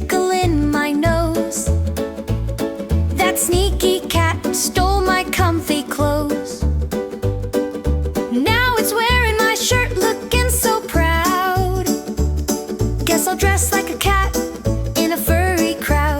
tickling my nose. That sneaky cat stole my comfy clothes. Now it's wearing my shirt, looking so proud. Guess I'll dress like a cat in a furry crowd.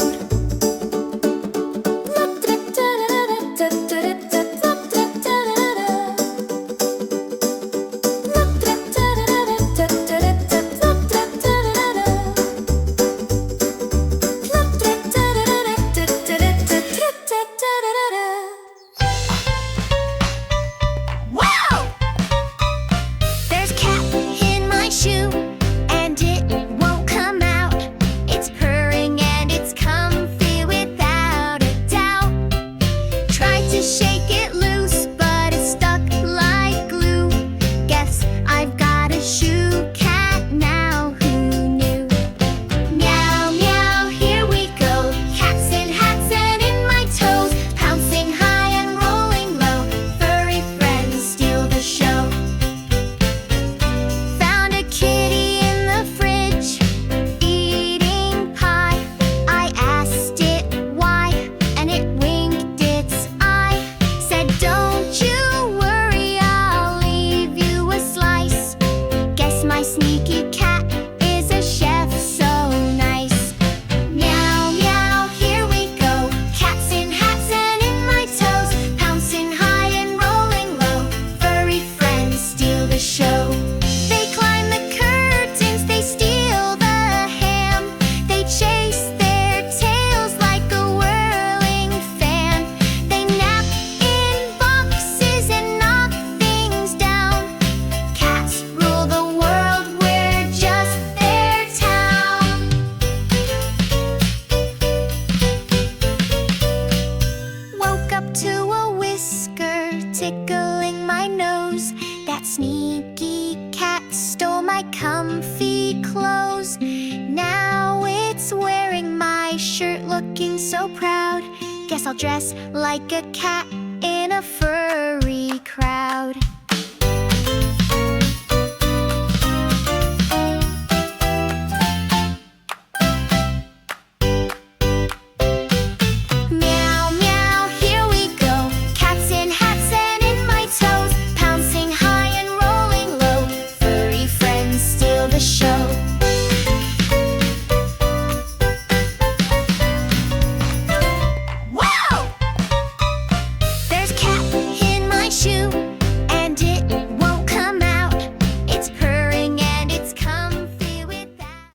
Tickling my nose. That sneaky cat stole my comfy clothes. Now it's wearing my shirt, looking so proud. Guess I'll dress like a cat in a furry crowd.